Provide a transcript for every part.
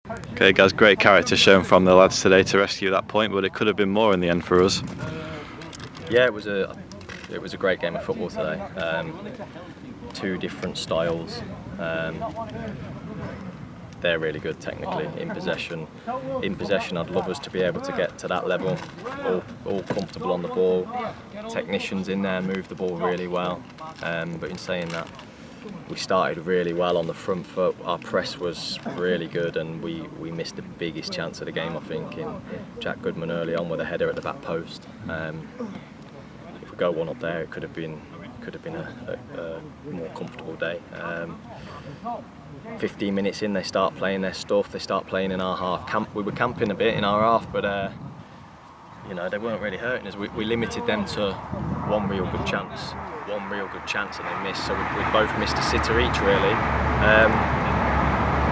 Okay guys, great character shown from the lads today to rescue that point, but it could have been more in the end for us. Yeah, it was a great game of football today. Two different styles. They're really good technically in possession. In possession, I'd love us to be able to get to that level, all comfortable on the ball. Technicians in there move the ball really well. But in saying that, we started really well on the front foot. Our press was really good, and we missed the biggest chance of the game, I think, in Jack Goodman early on with a header at the back post. If we go one up there, it could have been a more comfortable day. 15 minutes in, they start playing their stuff. They start playing in our half. We were camping a bit in our half, but you know, they weren't really hurting us. We limited them to one real good chance, and they missed. So we both missed a sitter each, really.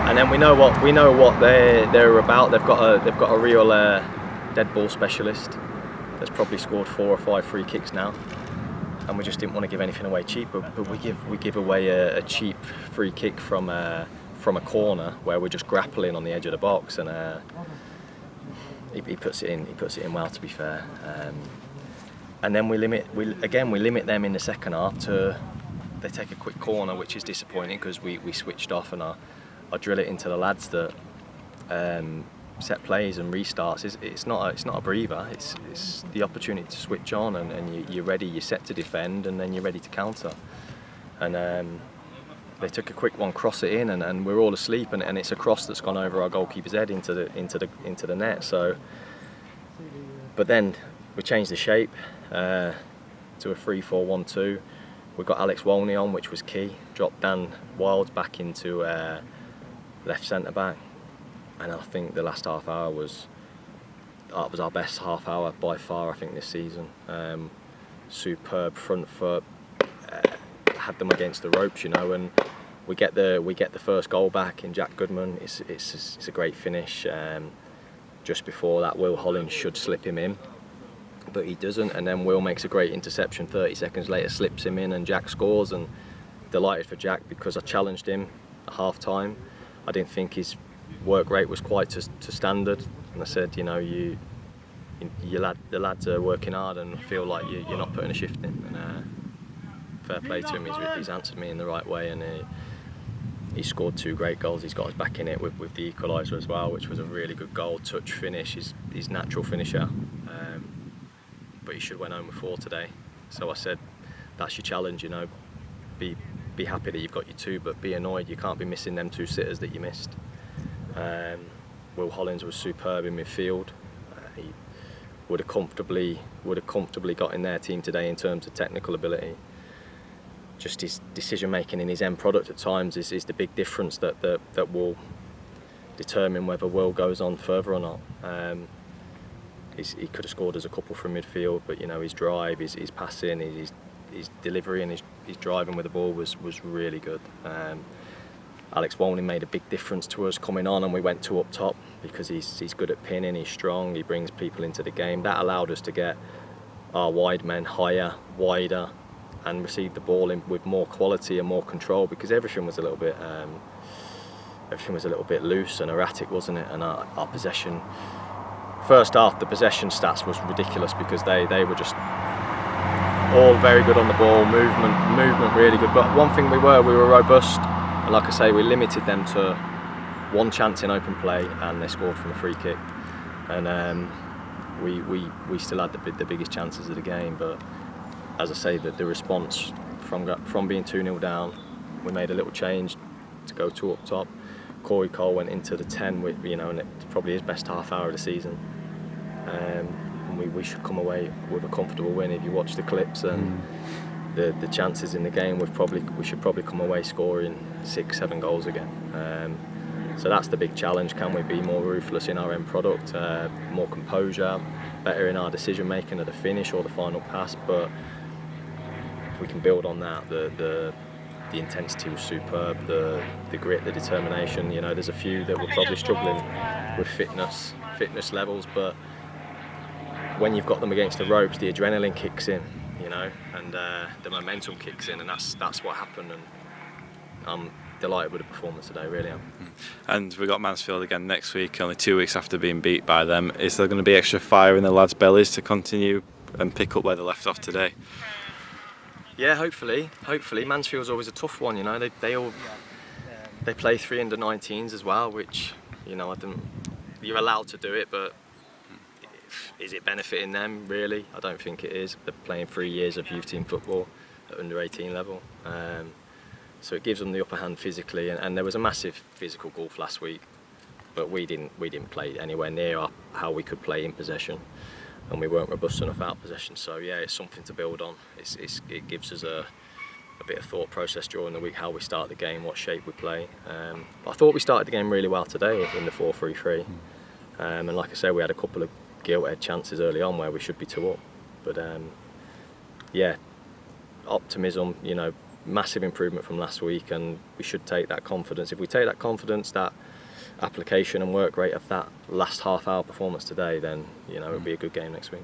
And then we know what they're about. They've got a real dead ball specialist that's probably scored 4 or 5 free kicks now. And we just didn't want to give anything away cheap, but we give away a cheap free kick from a corner where we're just grappling on the edge of the box, and he puts it in well, to be fair. And then we limit them in the second half to they take a quick corner, which is disappointing because we switched off, and I drill it into the lads that set plays and restarts. It's not a breather. It's the opportunity to switch on, and you're ready. You're set to defend, and then you're ready to counter. And they took a quick one, cross it in, and we're all asleep, and it's a cross that's gone over our goalkeeper's head into the net. So, but then we changed the shape to a 3-4-1-2. We got Alex Wolney on, which was key. Dropped Dan Wilds back into left centre back. And I think the last half hour was our best half hour by far, I think, this season. Superb front foot, had them against the ropes, you know, and we get the first goal back in Jack Goodman. It's a great finish. Just before that, Will Hollins should slip him in, but he doesn't, and then Will makes a great interception 30 seconds later, slips him in, and Jack scores. And delighted for Jack, because I challenged him at half time. I didn't think his work rate was quite to standard, and I said, you know, the lads are working hard and feel like you're not putting a shift in. And fair play to him, he's answered me in the right way, and he scored 2 great goals. He's got us back in it with the equaliser as well, which was a really good goal. Touch finish, his natural finisher, but he should have went home with 4 today. So I said, that's your challenge, you know, be happy that you've got your 2, but be annoyed you can't be missing them 2 sitters that you missed. Will Hollins was superb in midfield. He would have comfortably got in their team today in terms of technical ability. Just his decision making in his end product at times is the big difference that will determine whether Will goes on further or not. He could have scored us a couple from midfield, but you know, his drive, his passing, his delivery, and his driving with the ball was really good. Alex Wolney made a big difference to us coming on, and we went 2 up top because he's good at pinning, he's strong, he brings people into the game. That allowed us to get our wide men higher, wider, and receive the ball in with more quality and more control, because everything was a little bit loose and erratic, wasn't it? And our possession, first half, the possession stats was ridiculous because they were just all very good on the ball, movement really good. But one thing we were robust. And like I say, we limited them to 1 chance in open play, and they scored from a free kick. And we still had the biggest chances of the game. But as I say, the response from being 2-0 down, we made a little change to go 2 up top. Corey Cole went into the 10 with, you know, and it's probably his best half hour of the season. And we should come away with a comfortable win. If you watch the clips and the chances in the game, we should probably come away scoring 6-7 goals again. So that's the big challenge. Can we be more ruthless in our end product, more composure, better in our decision making at the finish or the final pass? But if we can build on that, the intensity was superb, the grit, the determination. You know, there's a few that were probably struggling with fitness levels, but when you've got them against the ropes, the adrenaline kicks in, you know, and the momentum kicks in, and that's what happened. And delighted with the performance today, really am. And we've got Mansfield again next week, only 2 weeks after being beat by them. Is there going to be extra fire in the lads' bellies to continue and pick up where they left off today? Yeah, hopefully. Mansfield's always a tough one, you know. They play 3 under-19s as well, which, you know, you're allowed to do it, but is it benefiting them, really? I don't think it is. They're playing 3 years of youth team football at under-18 level. So it gives them the upper hand physically, and there was a massive physical gulf last week, but we didn't play anywhere near how we could play in possession, and we weren't robust enough out of possession. So yeah, it's something to build on. It gives us a bit of thought process during the week, how we start the game, what shape we play. But I thought we started the game really well today in the 4-3-3, and like I say, we had a couple of gilt-edged chances early on where we should be 2 up. But yeah, optimism, you know, massive improvement from last week, and we should take that confidence. If we take that confidence, that application and work rate of that last half-hour performance today, then, you know, it'll be a good game next week.